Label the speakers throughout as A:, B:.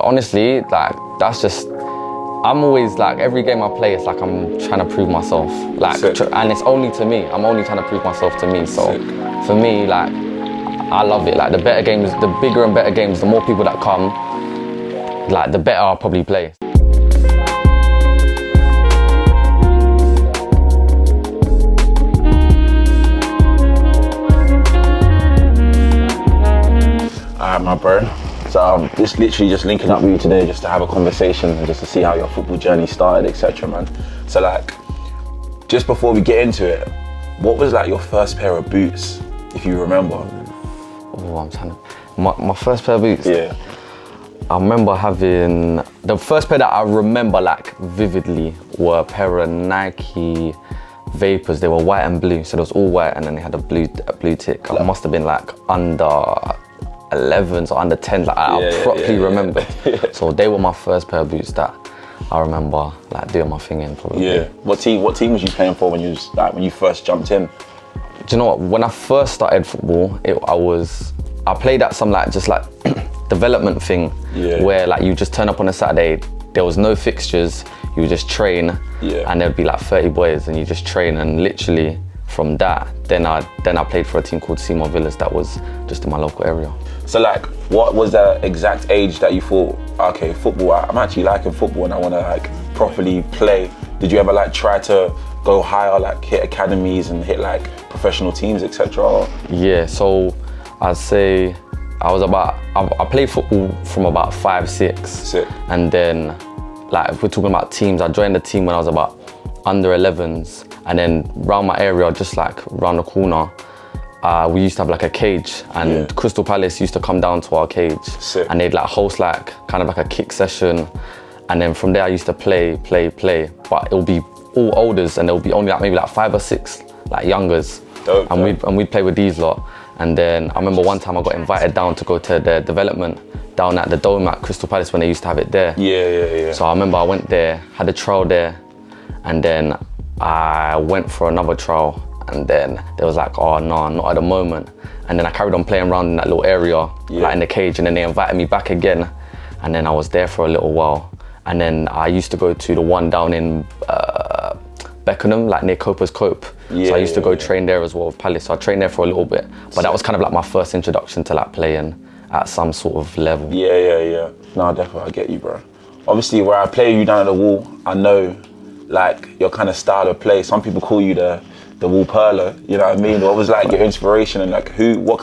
A: honestly, like that's just. I'm always like, every game I play, it's like I'm trying to prove myself. Like, and it's only to me. I'm only trying to prove myself to me. So for me, like, I love it. Like the better games, the bigger and better games, the more people that come, like the better I'll probably play.
B: Alright, my bro. So I'm just literally just linking up with you today just to have a conversation and just to see how your football journey started, etc., man. So like, just before we get into it, what was like your first pair of boots, if you remember?
A: Oh, I'm trying to. My first pair of boots.
B: Yeah.
A: I remember having the first pair that I remember like vividly were a pair of Nike Vapors. They were white and blue, so it was all white, and then they had a blue tick. I must have been like under 11s or under 10s, like I properly remember. So they were my first pair of boots that I remember like doing my thing in probably.
B: Yeah. What team was you playing for when you first jumped in?
A: Do you know what? When I first started football, I played at some like just like development thing where like you just turn up on a Saturday. There was no fixtures. You would just train, and there'd be like 30 boys, and you just train, and literally from that, then I played for a team called Seymour Villas that was just in my local area.
B: So like, what was the exact age that you thought, okay, football, I'm actually liking football and I want to like properly play? Did you ever like try to go higher, like hit academies and hit like professional teams, etc.?
A: Yeah, so I'd say I played football from about 5, 6.
B: Sick.
A: And then like if we're talking about teams, I joined the team when I was about under 11s, and then round my area, just like round the corner, we used to have like a cage, and Crystal Palace used to come down to our cage.
B: Sick.
A: And they'd like host like kind of like a kick session, and then from there I used to play, but it'll be all olders, and there'll be only like maybe like 5 or 6 like youngers.
B: Dope,
A: and we'd play with these lot. And then I remember one time I got invited down to go to their development down at the Dome at Crystal Palace when they used to have it there.
B: Yeah.
A: So I remember I went there, had a trial there, and then I went for another trial, and then they was like, oh no, not at the moment. And then I carried on playing around in that little area, like in the cage, and then they invited me back again, and then I was there for a little while. And then I used to go to the one down in Beckenham, like near Copers Cope. So I used to go train there as well with Palace. So I trained there for a little bit, but that was kind of like my first introduction to like playing at some sort of level.
B: Yeah. No, definitely, I get you, bro. Obviously, where I play you down at the Wall, I know like your kind of style of play. Some people call you the Wall Perler, you know what I mean? What was like your inspiration, and like what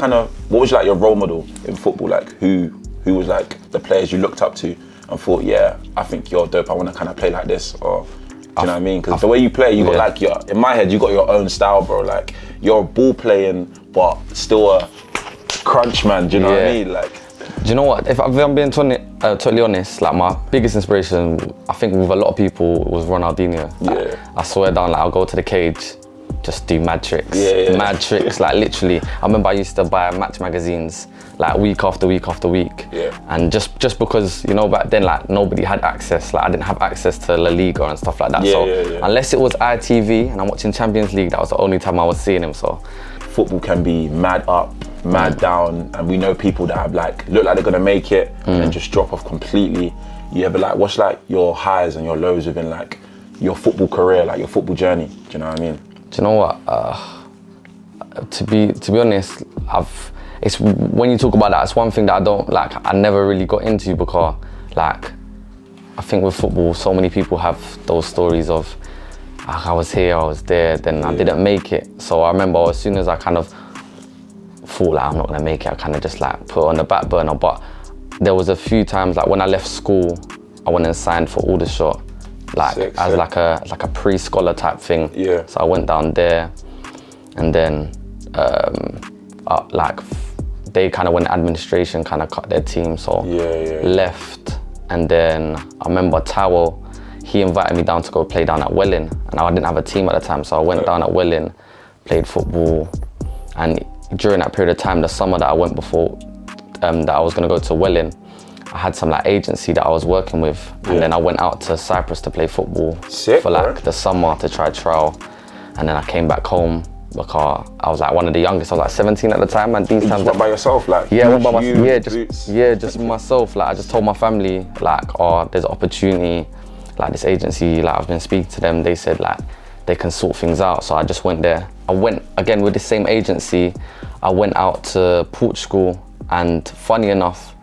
B: was like your role model in football? Like who was like the players you looked up to and thought, yeah, I think you're dope, I want to kind of play like this? Or do you know what I mean? Because the way you play, you got like in my head, you got your own style, bro. Like you're a ball playing, but still a crunch man. Do you know what I mean? Like,
A: do you know what? If I'm being totally honest, like my biggest inspiration, I think with a lot of people, was Ronaldinho. Like, I swear down, like I'll go to the cage, just do mad tricks. Mad tricks, like literally. I remember I used to buy match magazines like week after week after week. And just because, you know, back then like nobody had access, like I didn't have access to La Liga and stuff like that. Unless it was ITV and I'm watching Champions League, that was the only time I was seeing him. So
B: football can be mad up, mad down, and we know people that have like look like they're gonna make it and then just drop off completely. You ever like what's like your highs and your lows within like your football career, like your football journey? Do you know what I mean?
A: Do you know what? To be honest, it's when you talk about that, it's one thing that I never really got into, because like I think with football, so many people have those stories of I was here, I was there, then I didn't make it. So I remember as soon as I kind of thought like I'm not gonna make it, I kind of just like put it on the back burner. But there was a few times like when I left school, I went and signed for Aldershot, like as like a pre-scholar type thing. So I went down there, and then like they kind of, when administration kind of cut their team, so left. And then I remember Towel, he invited me down to go play down at Welling, and I didn't have a team at the time, so I went down at Welling, played football, and during that period of time, the summer that I went before, that I was gonna go to Welling, I had some like agency that I was working with, and then I went out to Cyprus to play football for like the summer to try trial, and then I came back home because I was like one of the youngest. I was like 17 at the time, and these
B: You
A: times
B: just went by yourself, like?
A: yeah, I went by myself.
B: You,
A: Yeah,
B: boots.
A: just myself. Like I just told my family, like, oh, there's an opportunity, like this agency, like I've been speaking to them. They said like they can sort things out. So I just went there. I went again with the same agency. I went out to Portugal, and funny enough,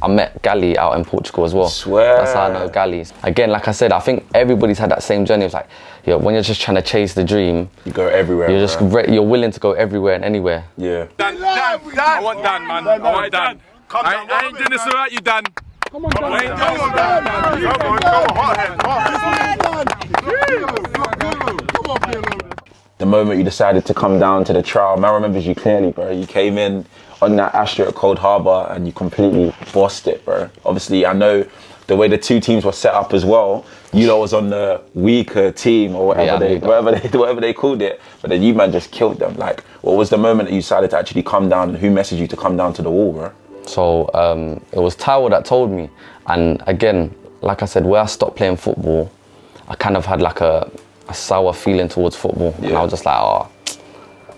A: I met Gali out in Portugal as well.
B: Swear.
A: That's how I know Gali. Again, like I said, I think everybody's had that same journey. It's like, yo, when you're just trying to chase the dream,
B: You go everywhere.
A: you're just you're willing to go everywhere and anywhere.
B: Yeah.
C: Dan, I want Dan, man. I want Dan. I ain't doing this without you, Dan.
D: Come on, Dan.
C: I ain't doing this without you, Dan.
D: Come on, Pirlo.
B: The moment you decided to come down to the trial, man remembers you clearly, bro. You came in on that Astra at Cold Harbour and you completely bossed it, bro. Obviously, I know the way the two teams were set up as well. You lot was on the weaker team or whatever they called it, but then you man just killed them. Like, what was the moment that you decided to actually come down, and who messaged you to come down to the wall, bro?
A: So it was Taiwo that told me. And again, like I said, where I stopped playing football, I kind of had like a sour feeling towards football.
B: Yeah.
A: And I was just like, oh,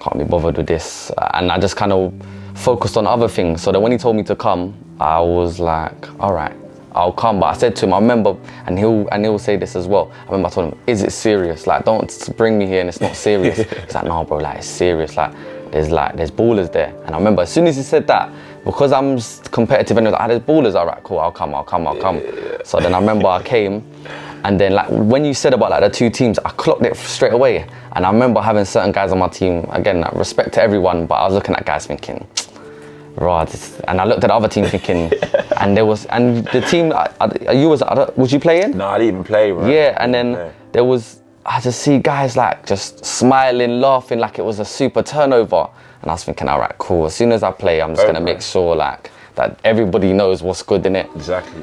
A: can't be bothered with this. And I just kind of focused on other things. So then when he told me to come, I was like, all right, I'll come. But I said to him, I remember, and he'll say this as well. I remember I told him, is it serious? Like, don't bring me here and it's not serious. He's like, no, bro, like, it's serious. There's ballers there. And I remember as soon as he said that, because I'm competitive and like, there's ballers, all right, cool, I'll come.
B: Yeah.
A: So then I remember I came, and then like when you said about like the two teams, I clocked it straight away. And I remember having certain guys on my team, again, like, respect to everyone, but I was looking at guys thinking, right, and I looked at the other team thinking, and the team, was you playing?
B: No, I didn't even play, bro.
A: Yeah, and then I just see guys like just smiling, laughing like it was a super turnover. And I was thinking, all right, cool. As soon as I play, I'm just gonna make sure like that everybody knows what's good in it.
B: Exactly.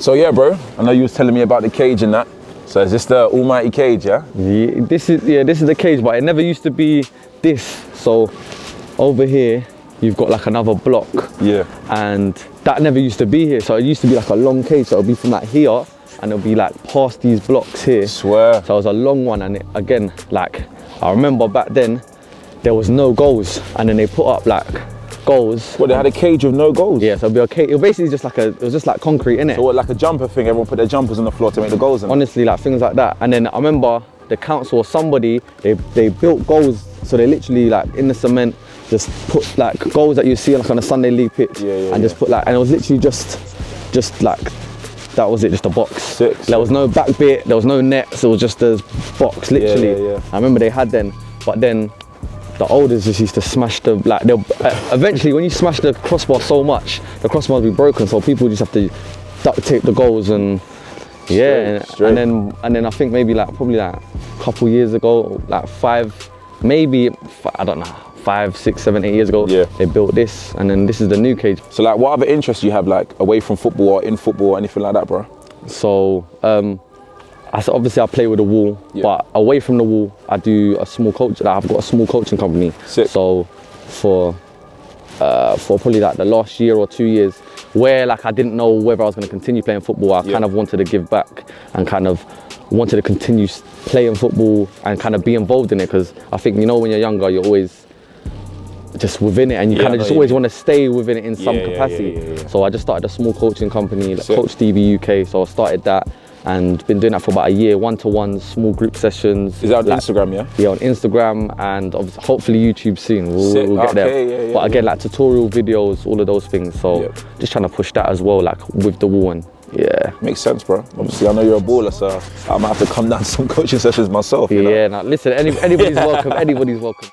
B: So yeah, bro, I know you was telling me about the cage and that. So is this the almighty cage, yeah?
A: Yeah, this is the cage, but it never used to be this. So over here, you've got like another block.
B: Yeah.
A: And that never used to be here. So it used to be like a long cage. So it'll be from like here, and it'll be like past these blocks here.
B: Swear.
A: So it was a long one, and again, like I remember back then, there was no goals, and then they put up like goals.
B: What, they had a cage with no goals?
A: Yeah, so it'll be okay. It was basically just like it was just like concrete, innit?
B: So what, like a jumper thing? Everyone put their jumpers on the floor to make the goals in?
A: Honestly, like things like that. And then I remember the council or somebody, they built goals. So they literally like in the cement, just put like goals that you see like on a Sunday league pitch, and just put like, and it was literally just like, that was it, just a box.
B: Sick.
A: There was no back bit, there was no nets, it was just a box, literally.
B: Yeah.
A: I remember they had them, but then the olders just used to smash the, like, eventually when you smash the crossbar so much, the crossbar will be broken, so people just have to duct tape the goals and
B: Straight.
A: and then I think maybe like probably like a couple years ago, like I don't know, 5, 6, 7, 8 years ago, they built this, and then this is the new cage.
B: So like, what other interests you have, like away from football or in football or anything like that, bro?
A: So obviously I play with the wall, but away from the wall, I do a small coach. I've got a small coaching company.
B: Sick.
A: So for probably like the last year or 2 years, where like I didn't know whether I was going to continue playing football, I kind of wanted to give back and kind of wanted to continue playing football and kind of be involved in it, because I think, you know, when you're younger, you're always just within it, and you kind of just always want to stay within it in some capacity. So I just started a small coaching company, like Coach DB UK. So I started that and been doing that for about a year, one-to-ones, small group sessions.
B: Is that on Instagram, yeah?
A: Yeah, on Instagram, and hopefully YouTube soon. We'll get there. But again, like tutorial videos, all of those things. So just trying to push that as well, like with the wall. And
B: makes sense, bro. Obviously, I know you're a baller, so I might have to come down to some coaching sessions myself. You know?
A: Now listen, anybody's welcome. Anybody's welcome.